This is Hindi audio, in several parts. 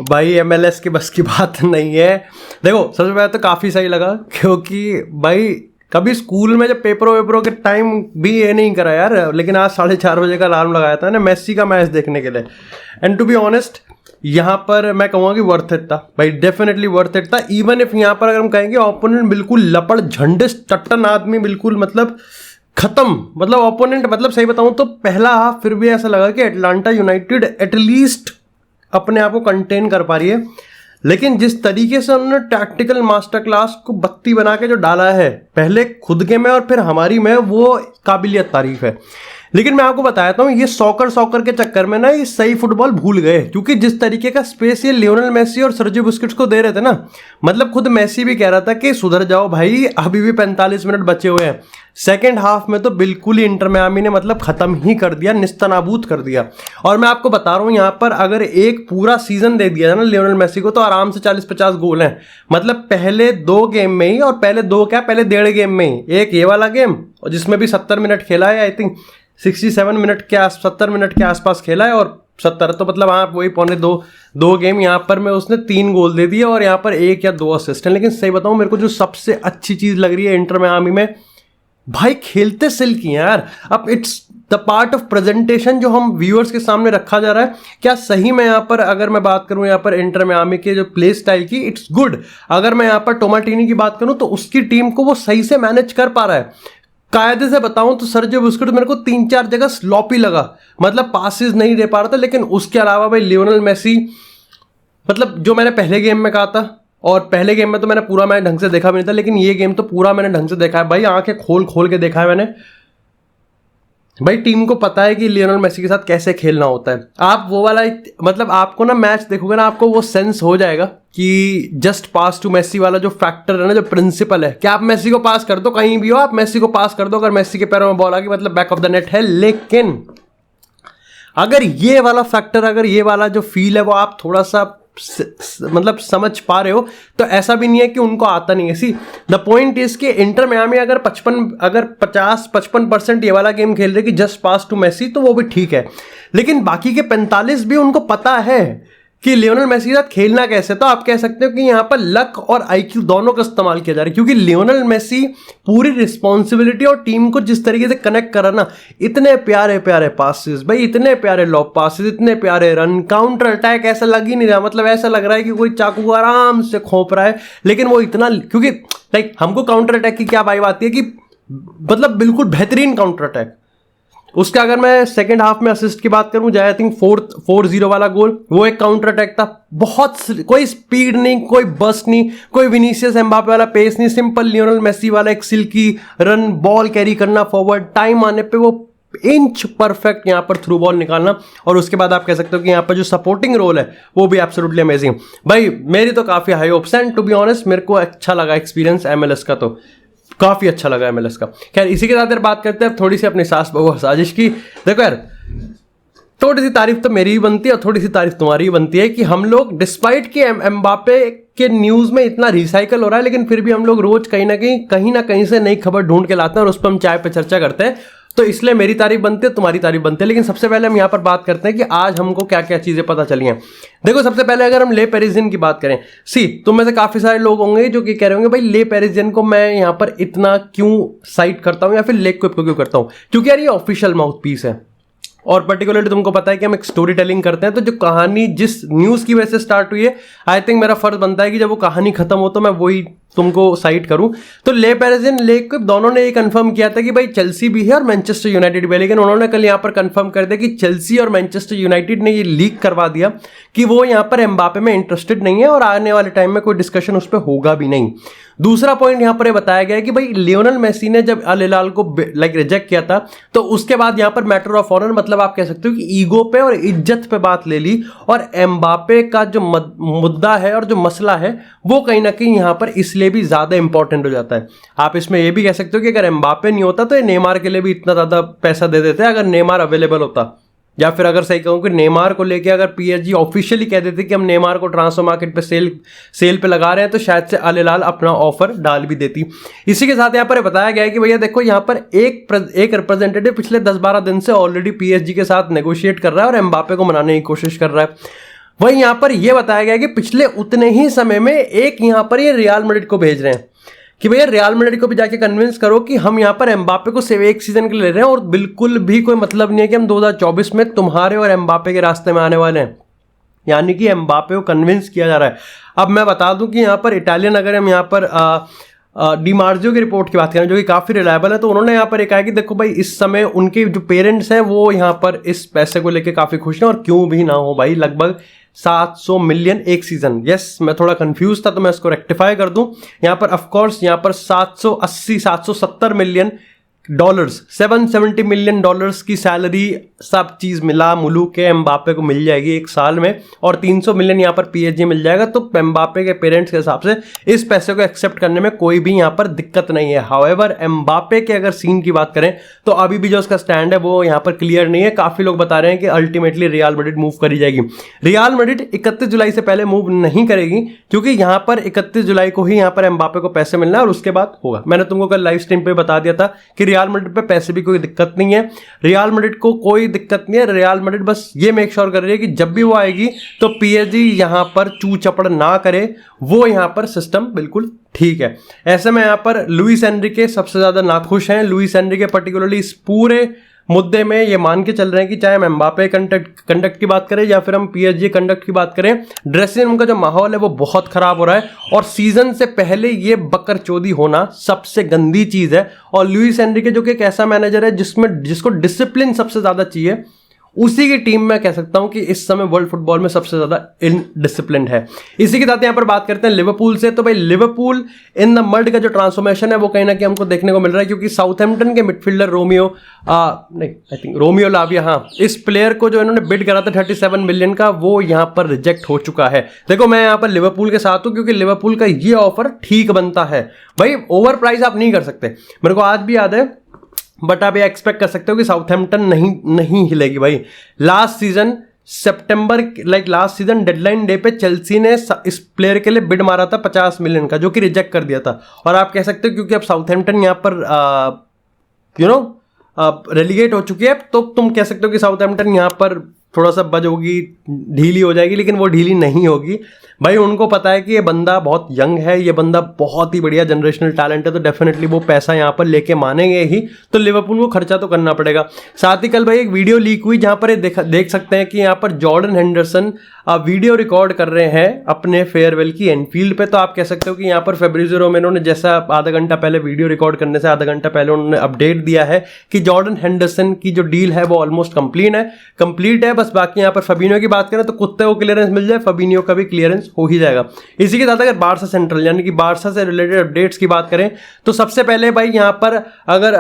भाई MLS की बस की बात नहीं है। देखो सबसे पहले तो काफ़ी सही लगा, क्योंकि भाई कभी स्कूल में जब पेपरों के टाइम भी ये नहीं करा यार, लेकिन आज 4:30 बजे का अलार्म लगाया था ना मेसी का मैच देखने के लिए। एंड टू बी ऑनेस्ट यहाँ पर मैं कहूँगा कि वर्थ इट था भाई, डेफिनेटली वर्थ इट था। इवन इफ यहाँ पर अगर हम कहेंगे ओपोनेंट बिल्कुल लपड़ झंडिस टट्टन आदमी, बिल्कुल मतलब खत्म, मतलब ओपोनेंट, मतलब सही बताऊं तो पहला हाफ फिर भी ऐसा लगा कि अटलांटा यूनाइटेड एटलीस्ट अपने आप को कंटेन कर पा रही है। लेकिन जिस तरीके से उन्होंने टैक्टिकल मास्टर क्लास को बत्ती बना के जो डाला है पहले खुद के में और फिर हमारी में, वो काबिलियत तारीफ है। लेकिन मैं आपको बताता हूँ ये सॉकर के चक्कर में ना ये सही फुटबॉल भूल गए, क्योंकि जिस तरीके का स्पेस ये लियोनेल मेसी और सर्जियो बुस्केट्स को दे रहे थे ना, मतलब खुद मेसी भी कह रहा था कि सुधर जाओ भाई, अभी भी 45 मिनट बचे हुए हैं। सेकेंड हाफ में तो बिल्कुल ही इंटर मियामी ने मतलब खत्म ही कर दिया, निस्तनाबूद कर दिया। और मैं आपको बता रहा हूँ यहाँ पर अगर एक पूरा सीजन दे दिया ना लियोनेल मेसी को तो आराम से 40-50 गोल हैं। मतलब पहले 2 गेम में ही, और पहले 1.5 गेम में ही, एक ये वाला गेम और जिसमें भी 70 मिनट खेला है, आई थिंक 67 मिनट के 70 मिनट के आसपास खेला है, और 70 तो मतलब हाँ वही 2 गेम यहाँ पर में उसने 3 गोल दे दिए और यहाँ पर 1 या 2 असिस्ट हैं। लेकिन सही बताऊँ मेरे को जो सबसे अच्छी चीज़ लग रही है इंटर मियामी में, भाई खेलते सिल्की हैं यार। अब it's the part of presentation जो हम व्यूअर्स के सामने रखा जा रहा है। क्या सही में यहाँ पर अगर मैं बात करूँ यहाँ पर इंटर मियामी के जो प्ले स्टाइल की, इट्स गुड। अगर मैं यहाँ पर टोमाटिनी की बात करूँ तो उसकी टीम को वो सही से मैनेज कर पा रहा है। कायदे से बताऊं तो सर्जियो बुस्केट्स मेरे को 3-4 जगह स्लॉपी लगा, मतलब पासिस नहीं दे पा रहा था। लेकिन उसके अलावा भाई लियोनेल मेसी, मतलब जो मैंने पहले गेम में कहा था, और पहले गेम में तो मैंने पूरा मैच ढंग से देखा भी नहीं था, लेकिन ये गेम तो पूरा मैंने ढंग से देखा है भाई, आंखें खोल खोल के देखा है मैंने। भाई टीम को पता है कि लियोनेल मेसी के साथ कैसे खेलना होता है। आप वो वाला, मतलब आपको ना मैच देखोगे ना, आपको वो सेंस हो जाएगा कि जस्ट पास टू मेसी वाला जो फैक्टर है ना, जो प्रिंसिपल है कि आप मेसी को पास कर दो, कहीं भी हो आप मेसी को पास कर दो, अगर मेसी के पैरों में बॉल आ गई मतलब बैक ऑफ द नेट है। लेकिन अगर ये वाला फैक्टर, अगर ये वाला जो फील है वो आप थोड़ा सा मतलब समझ पा रहे हो, तो ऐसा भी नहीं है कि उनको आता नहीं है। सी द पॉइंट इज कि इंटर मियामी अगर 50-55% ये वाला गेम खेल रहे कि जस्ट पास टू मेसी, तो वो भी ठीक है। लेकिन बाकी के 45 भी उनको पता है कि लियोनेल मेसी के साथ खेलना कैसे। तो आप कह सकते हो कि यहाँ पर लक और आईक्यू दोनों का इस्तेमाल किया जा रहा है, क्योंकि लियोनेल मेसी पूरी रिस्पॉन्सिबिलिटी और टीम को जिस तरीके से कनेक्ट करा ना, इतने प्यारे प्यारे पासेस भाई, इतने प्यारे लॉब पासेस, इतने प्यारे रन, काउंटर अटैक ऐसा लग ही नहीं रहा, मतलब ऐसा लग रहा है कि कोई चाकू आराम से खोप रहा है। लेकिन वो इतना, क्योंकि लाइक हमको काउंटर अटैक की क्या वाइब आती है कि मतलब बिल्कुल बेहतरीन काउंटर अटैक। उसका अगर मैं सेकंड हाफ में असिस्ट की बात करूं, जाए आई थिंक 4-0 वाला गोल, वो एक काउंटर अटैक था। बहुत, कोई स्पीड नहीं, कोई बस्ट नहीं, कोई विनीसियस एम्बापे वाला पेस नहीं, सिंपल लियोनेल मेसी वाला एक सिल्की रन, बॉल कैरी करना फॉरवर्ड, टाइम आने पे वो इंच परफेक्ट यहाँ पर थ्रू बॉल निकालना। और उसके बाद आप कह सकते हो कि यहाँ पर जो सपोर्टिंग रोल है वो भी एब्सोल्युटली अमेजिंग। भाई मेरी तो काफी high hopes and to be honest मेरे को अच्छा लगा एक्सपीरियंस MLS का, तो काफी अच्छा लगा MLS का। खैर इसी के साथ यार बात करते हैं थोड़ी सी अपनी सास बहू साजिश की। देखो यार, थोड़ी सी तारीफ तो मेरी ही बनती है और थोड़ी सी तारीफ तुम्हारी ही बनती है कि हम लोग डिस्पाइट कि एम्बापे के न्यूज में इतना रिसाइकल हो रहा है, लेकिन फिर भी हम लोग रोज कहीं ना कहीं से नई खबर ढूंढ के लाते हैं और उस पर हम चाय पे चर्चा करते हैं। तो इसलिए मेरी तारीफ बनती है, तुम्हारी तारीफ बनती है। लेकिन सबसे पहले हम यहाँ पर बात करते हैं कि आज हमको क्या क्या चीजें पता चली हैं। देखो सबसे पहले अगर हम ले पेरिसियन की बात करें, तुम में से काफी सारे लोग होंगे जो कि कह रहे होंगे भाई ले पेरिसियन को मैं यहाँ पर इतना क्यों साइट करता हूँ या फिर लेग को क्यों करता हूँ, क्योंकि यार ये ऑफिशियल माउथ पीस है और पर्टिकुलरली तुमको पता है कि हम एक स्टोरी टेलिंग करते हैं। तो जो कहानी जिस न्यूज़ की वजह से स्टार्ट हुई है, आई थिंक मेरा फर्ज बनता है कि जब वो कहानी खत्म हो तो मैं वही तुमको साइट करूं। तो ले पेरिसियन लेग दोनों ने ये कंफर्म किया था कि भाई चेल्सी भी है और मैनचेस्टर यूनाइटेड भी है, लेकिन उन्होंने कल यहाँ पर कंफर्म कर दिया कि चेल्सी और मैनचेस्टर यूनाइटेड ने ये लीक करवा दिया कि वो यहाँ पर एम्बापे में इंटरेस्टेड नहीं है और आने वाले टाइम में कोई डिस्कशन उस पर होगा भी नहीं। दूसरा पॉइंट यहाँ पर बताया गया है कि भाई लियोनेल मेसी ने जब अल हिलाल को लाइक रिजेक्ट किया था तो उसके बाद यहाँ पर मैटर ऑफ ऑनर, मतलब आप कह सकते हो कि ईगो पे और इज्जत पे बात ले ली, और एम्बापे का जो मुद्दा है और जो मसला है वो कहीं ना कहीं यहाँ पर इसलिए भी ज्यादा इंपॉर्टेंट हो जाता है। आप इसमें ये भी कह सकते हो कि अगर एम्बापे नहीं होता तो ये नेमार के लिए भी इतना ज्यादा पैसा दे देते अगर नेमार अवेलेबल होता, या फिर अगर सही कहूँ कि नेमार को लेके अगर PSG ऑफिशियली कह देते कि हम नेमार को ट्रांसफर मार्केट पे सेल पे लगा रहे हैं तो शायद से अल हिलाल अपना ऑफर डाल भी देती। इसी के साथ यहाँ पर बताया गया है कि भैया देखो यहाँ पर एक रिप्रेजेंटेटिव पिछले 10-12 दिन से ऑलरेडी PSG के साथ नेगोशिएट कर रहा है और एम्बापे को मनाने की कोशिश कर रहा है। वही यहाँ पर ये बताया गया कि पिछले उतने ही समय में एक यहाँ पर ये रियल मैड्रिड को भेज रहे हैं कि भैया रियल मैड्रिड को भी जाके कन्विंस करो कि हम यहाँ पर एम्बापे को सिर्फ एक सीजन के लिए ले रहे हैं और बिल्कुल भी कोई मतलब नहीं है कि हम 2024 में तुम्हारे और एम्बापे के रास्ते में आने वाले हैं। यानी कि एम्बापे को कन्विंस किया जा रहा है। अब मैं बता दूं कि यहाँ पर इटालियन, अगर हम यहाँ पर डिमार्जियो की रिपोर्ट की बात करें जो कि काफ़ी रिलायबल है, तो उन्होंने यहाँ पर एक कहा कि देखो भाई इस समय उनके जो पेरेंट्स हैं वो यहाँ पर इस पैसे को लेके काफ़ी खुश हैं और क्यों भी ना हो भाई, लगभग 700 मिलियन एक सीजन। यस, मैं थोड़ा कंफ्यूज था तो मैं इसको रेक्टिफाई कर दूं। यहाँ पर ऑफकोर्स यहाँ पर 770 मिलियन डॉलर्स, 770 मिलियन डॉलर्स की सैलरी सब चीज़ मिला मुलू के एम्बापे को मिल जाएगी एक साल में, और 300 मिलियन यहाँ पर पीएसजी मिल जाएगा। तो एम्बापे के पेरेंट्स के हिसाब से इस पैसे को एक्सेप्ट करने में कोई भी यहाँ पर दिक्कत नहीं है। हाउएवर एम्बापे के अगर सीन की बात करें तो अभी भी जो उसका स्टैंड है वो यहाँ पर क्लियर नहीं है। काफ़ी लोग बता रहे हैं कि अल्टीमेटली रियल मैड्रिड मूव करी जाएगी। रियल मैड्रिड 31 जुलाई से पहले मूव नहीं करेगी क्योंकि यहाँ पर 31 जुलाई को ही यहाँ पर एम्बापे को पैसे मिलना है और उसके बाद होगा। मैंने तुमको कल लाइव स्ट्रीम पे बता दिया था कि रियल मैड्रिड पे पैसे भी कोई दिक्कत नहीं है, रियल मैड्रिड को कोई दिक्कत नहीं है। रियल मैड्रिड बस ये मेक श्योर कर रही है कि जब भी वो आएगी तो पीएसजी यहां पर चू चपड़ ना करे, वो यहां पर सिस्टम बिल्कुल ठीक है। ऐसे में यहां पर लुइस एनरिके सबसे ज्यादा नाखुश हैं। लुइस एनरिके पर्टिकुलरली इस पूरे मुद्दे में ये मान के चल रहे हैं कि चाहे हम एम्बापे कंडक्ट की बात करें या फिर हम पीएसजी कंडक्ट की बात करें, ड्रेसिंग रूम का जो माहौल है वो बहुत खराब हो रहा है और सीजन से पहले ये बकरचोदी होना सबसे गंदी चीज है। और लुइस एनरिके जो कि एक ऐसा मैनेजर है जिसको डिसिप्लिन सबसे ज्यादा चाहिए, उसी की टीम में कह सकता हूं कि इस समय वर्ल्ड फुटबॉल में सबसे ज्यादा इनडिसिप्लिन्ड है। इसी के साथ यहां पर बात करते हैं लिवरपूल से। तो भाई लिवरपूल इन द मल्ड का जो ट्रांसफॉर्मेशन है वो कहीं ना कहीं हमको देखने को मिल रहा है क्योंकि साउथहैम्पटन के मिडफील्डर रोमियो लाविया, हाँ, इस प्लेयर को जो इन्होंने बिड करा था 37 मिलियन का, वो यहां पर रिजेक्ट हो चुका है। देखो मैं यहां पर लिवरपूल के साथ हूं क्योंकि लिवरपूल का ये ऑफर ठीक बनता है भाई, ओवर प्राइस आप नहीं कर सकते। मेरे को आज भी याद है, बट आप ये एक्सपेक्ट कर सकते हो कि साउथहैम्पटन नहीं हिलेगी भाई। लास्ट सीजन सितंबर लास्ट सीजन डेडलाइन डे पे चेल्सी ने इस प्लेयर के लिए बिड मारा था 50 मिलियन का, जो कि रिजेक्ट कर दिया था। और आप कह सकते हो क्योंकि अब साउथहैम्पटन यहाँ पर रेलीगेट हो चुकी है, तो तुम कह सकते हो कि साउथहैम्पटन यहाँ पर थोड़ा सा बज होगी, ढीली हो जाएगी, लेकिन वो ढीली नहीं होगी भाई। उनको पता है कि ये बंदा बहुत यंग है, ये बंदा बहुत ही बढ़िया जनरेशनल टैलेंट है, तो डेफिनेटली वो पैसा यहाँ पर लेके मानेंगे ही। तो लिवरपूल को खर्चा तो करना पड़ेगा। साथ ही कल भाई एक वीडियो लीक हुई जहाँ पर देख सकते हैं कि यहाँ पर जॉर्डन हेंडरसन वीडियो रिकॉर्ड कर रहे हैं अपने फेयरवेल की एनफील्ड पे। तो आप कह सकते हो कि यहाँ पर फेब्रिज़ियो रोमेनो ने जैसा आधा घंटा पहले वीडियो रिकॉर्ड करने से आधा घंटा पहले उन्होंने अपडेट दिया है कि जॉर्डन हेंडरसन की जो डील है वो ऑलमोस्ट कंप्लीट है। बस बाकी यहाँ पर फबीनियो की बात करें तो कुत्ते को क्लियरेंस मिल जाए, फबीनियो का भी क्लियरेंस हो ही जाएगा। इसी के साथ अगर बारसा सेंट्रल यानी कि बारसा से रिलेटेड अपडेट्स की बात करें तो सबसे पहले भाई यहाँ पर अगर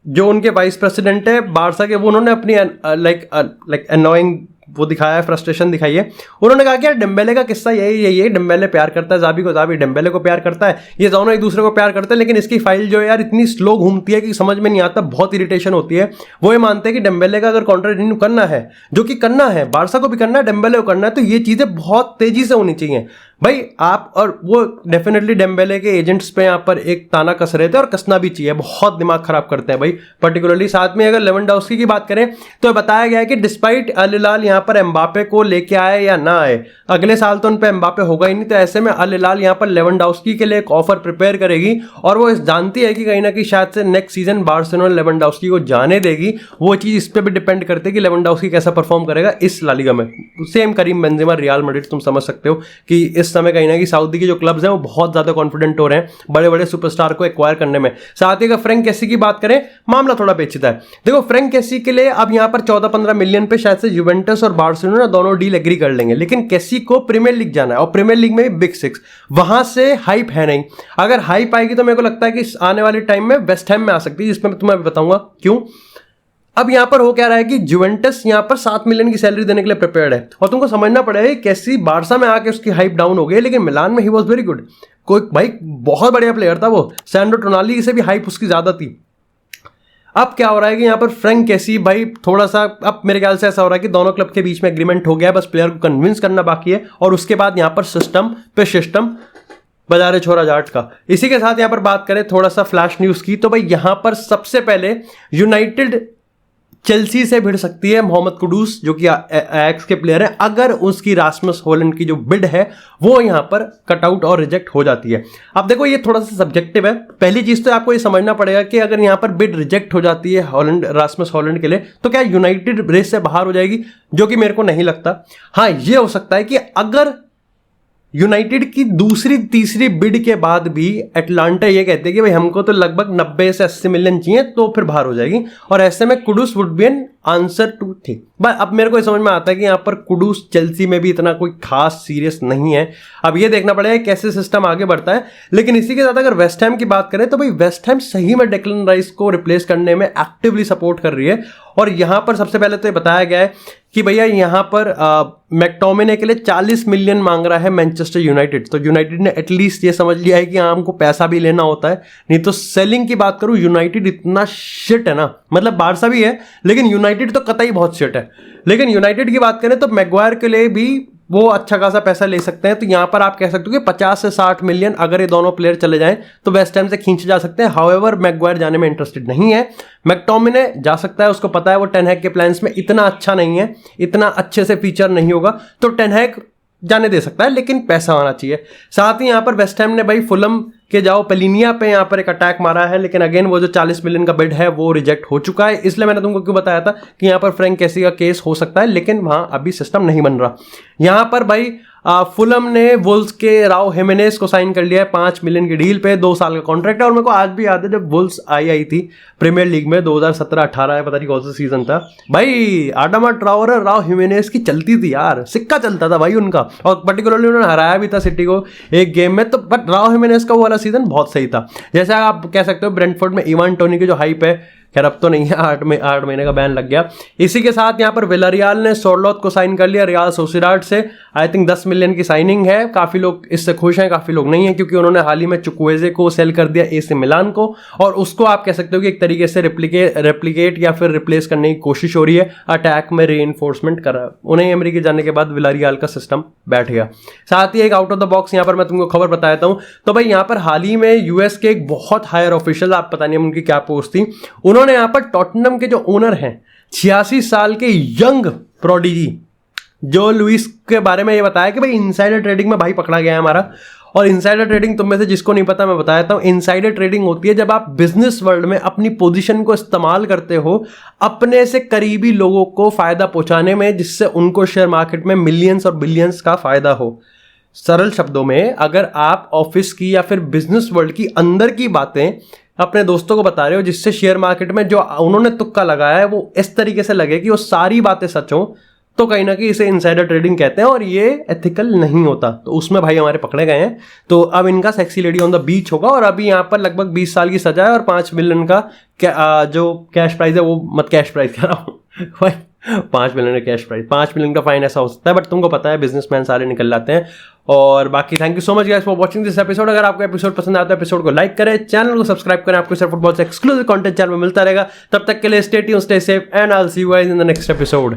जो उनके वाइस प्रेसिडेंट है बारसा के, वो उन्होंने अपनी लाइक अनोइंग वो दिखाया है, फ्रस्ट्रेशन दिखाई है। उन्होंने कहा कि यार डेम्बेले का किस्सा यही है, डेम्बेले प्यार करता है जाबी को, जाबी डेम्बेले को प्यार करता है, ये दोनों एक दूसरे को प्यार करते हैं, लेकिन इसकी फाइल जो है यार इतनी स्लो घूमती है कि समझ में नहीं आता, बहुत इरिटेशन होती है। वो ये मानते हैं कि डेम्बेले का अगर कॉन्ट्रैक्ट रिन्यू करना है, जो कि करना है, बारसा को भी करना है, डेम्बेले को करना है, तो ये चीजें बहुत तेजी से होनी चाहिए भाई आप। और वो डेफिनेटली डेम्बेले के एजेंट्स पे यहाँ पर एक ताना कस रहे थे और कसना भी चाहिए, बहुत दिमाग खराब करते हैं भाई पर्टिकुलरली। साथ में अगर लेवेंडोव्स्की की बात करें तो बताया गया है कि डिस्पाइट अल हिलाल यहाँ पर एम्बापे को लेके आए या ना आए, अगले साल तो उन पे एम्बापे होगा ही नहीं। तो ऐसे में अल हिलाल यहाँ पर लेवेंडोव्स्की के लिए एक ऑफर प्रिपेयर करेगी और वो जानती है कि कहीं ना कहीं शायद से नेक्स्ट सीजन बार्सिलोना लेवेंडोव्स्की को जाने देगी। वो चीज इस पर भी डिपेंड करती है कि लेवेंडोव्स्की कैसा परफॉर्म करेगा इस ला लीगा में। Same Karim Benzema Real Madrid, तुम समझ सकते हो कि इस समय कहीं ना कहीं सऊदी के जो क्लब्स हैं वो बहुत ज्यादा कॉन्फिडेंट हो रहे हैं बड़े बड़े सुपरस्टार को एक्वायर करने में। साथ ही अगर फ्रैंक केसी की बात करें, मामला थोड़ा पेचीदा है। देखो फ्रैंक केसी के लिए अब यहां पर 14-15 मिलियन पे शायद से यूवेंटस और बार्सिलोना दोनों डील एग्री कर लेंगे, लेकिन केसी को प्रीमियर लीग जाना है और प्रीमियर लीग में बिग सिक्स, वहां से हाइप है नहीं। अगर हाइप आएगी तो मेरे को लगता है कि आने वाले टाइम में वेस्ट हैम में आ सकती है, जिसमें मैं तुम्हें बताऊंगा क्यों। अब यहां पर हो क्या रहा है कि जुवेंटस यहां पर 7 मिलियन की सैलरी देने के लिए प्रिपेयर्ड है और तुमको समझना पड़ेगा कैसी बारसा में आके उसकी हाइप डाउन हो गई, लेकिन मिलान में ही वाज वेरी गुड। कोई भाई बहुत बढ़िया प्लेयर था वो, सैंड्रो टोनाली से भी हाइप उसकी ज्यादा थी। अब क्या हो रहा है कि यहाँ पर फ्रैंक केसी भाई थोड़ा सा, अब मेरे ख्याल से ऐसा हो रहा है कि दोनों क्लब के बीच में एग्रीमेंट हो गया है, बस प्लेयर को कन्विंस करना बाकी है और उसके बाद यहाँ पर सिस्टम बाजारे छोरा जाट का। इसी के साथ यहाँ पर बात करें थोड़ा सा फ्लैश न्यूज की, तो भाई यहाँ पर सबसे पहले यूनाइटेड चेल्सी से भिड़ सकती है मोहम्मद कुडूस जो कि एयाक्स के प्लेयर है, अगर उसकी रासमस हॉलैंड की जो बिड है वो यहाँ पर कटआउट और रिजेक्ट हो जाती है। अब देखो ये थोड़ा सा सब्जेक्टिव है। पहली चीज तो आपको ये समझना पड़ेगा कि अगर यहाँ पर बिड रिजेक्ट हो जाती है हॉलैंड, रासमस हॉलैंड के लिए, तो क्या यूनाइटेड रेस से बाहर हो जाएगी, जो कि मेरे को नहीं लगता। हाँ, ये हो सकता है कि अगर यूनाइटेड की दूसरी तीसरी बिड के बाद भी एटलांटा ये कहते हैं कि भाई हमको तो लगभग 90 से 80 मिलियन चाहिए, तो फिर बाहर हो जाएगी, और ऐसे में Kudus would be an answer to think. But अब मेरे को समझ में आता है कि यहाँ पर कुडूस चेल्सी में भी इतना कोई खास सीरियस नहीं है। अब ये देखना पड़ेगा कैसे सिस्टम आगे बढ़ता है। लेकिन इसी के साथ अगर वेस्ट हैम की बात करें तो भाई वेस्ट हैम सही में डेक्लन राइस को रिप्लेस करने में एक्टिवली सपोर्ट कर रही है। और यहाँ पर सबसे पहले तो ये बताया गया है कि भैया यहाँ पर मैकटोमिने के लिए 40 मिलियन मांग रहा है मैनचेस्टर यूनाइटेड। तो यूनाइटेड ने एटलीस्ट ये समझ लिया है कि हाँ हमको पैसा भी लेना होता है, नहीं तो सेलिंग की बात करूँ यूनाइटेड इतना शिट है ना, मतलब बारसा भी है लेकिन यूनाइटेड तो कतई बहुत शिट है। लेकिन यूनाइटेड की बात करें तो मैगवायर के लिए भी वो अच्छा खासा पैसा ले सकते हैं। तो यहाँ पर आप कह सकते हो कि 50 से 60 मिलियन अगर ये दोनों प्लेयर चले जाएं तो वेस्ट हैम से खींचे जा सकते हैं। हाउएवर मैगवायर जाने में इंटरेस्टेड नहीं है। मैकटोमिने जा सकता है, उसको पता है वो टेन हैग के प्लान्स में इतना अच्छा नहीं है, इतना अच्छे से फीचर नहीं होगा, तो टेन हैग जाने दे सकता है, लेकिन पैसा आना चाहिए। साथ ही यहाँ पर वेस्ट हैम ने भाई फुलम के जाओ पेलिनिया पे यहाँ पर एक अटैक मारा है, लेकिन अगेन वो जो 40 मिलियन का बिड है वो रिजेक्ट हो चुका है। इसलिए मैंने तुमको क्यों बताया था कि यहाँ पर फ्रैंक कैसी का केस हो सकता है, लेकिन वहाँ अभी सिस्टम नहीं बन रहा। यहाँ पर भाई फुलम ने वुल्स के राव हिमेनेस को साइन कर लिया है 5 मिलियन की डील पे, 2 साल का कॉन्ट्रैक्ट है। और मेरे को आज भी याद है जब वुल्स आई थी प्रीमियर लीग में 2017-18 पता नहीं कौन सा सीजन था भाई, आडामा ट्रावर और राव हिमेनेस की चलती थी यार, सिक्का चलता था भाई उनका, और पर्टिकुलरली उन्होंने हराया भी था सिटी को एक गेम में। तो बट राव हिमेनेस का वो वाला सीजन बहुत सही था। जैसे आप कह सकते हो ब्रेंटफोर्ड में इवान टोनी की जो हाइप है, खैर अब तो नहीं है, 8 महीने का बैन लग गया। इसी के साथ यहाँ पर विलारियल ने सोरलोथ को साइन कर लिया रियाल सोसिएडाड से। आई थिंक 10 मिलियन की साइनिंग है। काफ़ी लोग इससे खुश हैं, काफ़ी लोग नहीं हैं, क्योंकि उन्होंने हाल ही में चुक्वेजे को सेल कर दिया एसी मिलान को, और उसको आप कह सकते हो कि एक तरीके से रेप्लिकेट या फिर रिप्लेस करने की कोशिश हो रही है। अटैक में रीइंफोर्समेंट करा उन्हें अमेरिका जाने के बाद विलारियल का सिस्टम बैठ गया। साथ ही एक आउट ऑफ द बॉक्स यहाँ पर मैं तुमको खबर बताता हूँ। तो भाई यहाँ पर हाल ही में यूएस के एक बहुत हायर ऑफिशियल, आप पता नहीं उनकी क्या पोस्ट थी, उन्होंने यहाँ पर टॉटनम के जो ओनर हैं 86 साल के यंग प्रोडिजी जो लुइस के बारे में ये बताया कि भाई इनसाइडर ट्रेडिंग में भाई पकड़ा गया है हमारा। और इनसाइडर ट्रेडिंग तुम में से जिसको नहीं पता मैं बताता हूं, इनसाइडर ट्रेडिंग होती है जब आप बिजनेस वर्ल्ड में अपनी पोजीशन को इस्तेमाल करते हो अपने से करीबी लोगों को फायदा पहुंचाने में, जिससे उनको शेयर मार्केट में मिलियंस और बिलियंस का फायदा हो। सरल शब्दों में अगर आप ऑफिस की या फिर बिजनेस वर्ल्ड की अंदर की बातें अपने दोस्तों को बता रहे हो, जिससे शेयर मार्केट में जो उन्होंने तुक्का लगाया है वो इस तरीके से लगे कि वो सारी बातें सच हो, तो कहीं ना कहीं इसे इनसाइडर ट्रेडिंग कहते हैं, और ये एथिकल नहीं होता। तो उसमें भाई हमारे पकड़े गए हैं। तो अब इनका sexy lady on the beach होगा, और अभी यहाँ पर लगभग 20 साल की सजा है और 5 मिलियन का जो कैश प्राइस है, वो मत कैश प्राइस कह रहा हूँ भाई, 5 मिलियन का कैश प्राइस, 5 मिलियन का फाइन ऐसा हो सकता है, बट तुमको पता है बिजनेसमैन सारे निकल जाते हैं। और बाकी thank you so much guys for watching this episode. अगर आपको एपिसोड पसंद आता है एपिसोड को लाइक करें, चैनल को सब्सक्राइब करें, आपको सिर्फ फुटबॉल से एक्सक्लूसिव कंटेंट चैनल में मिलता रहेगा। तब तक के लिए stay tuned, stay safe, and I will see you guys in the next episode.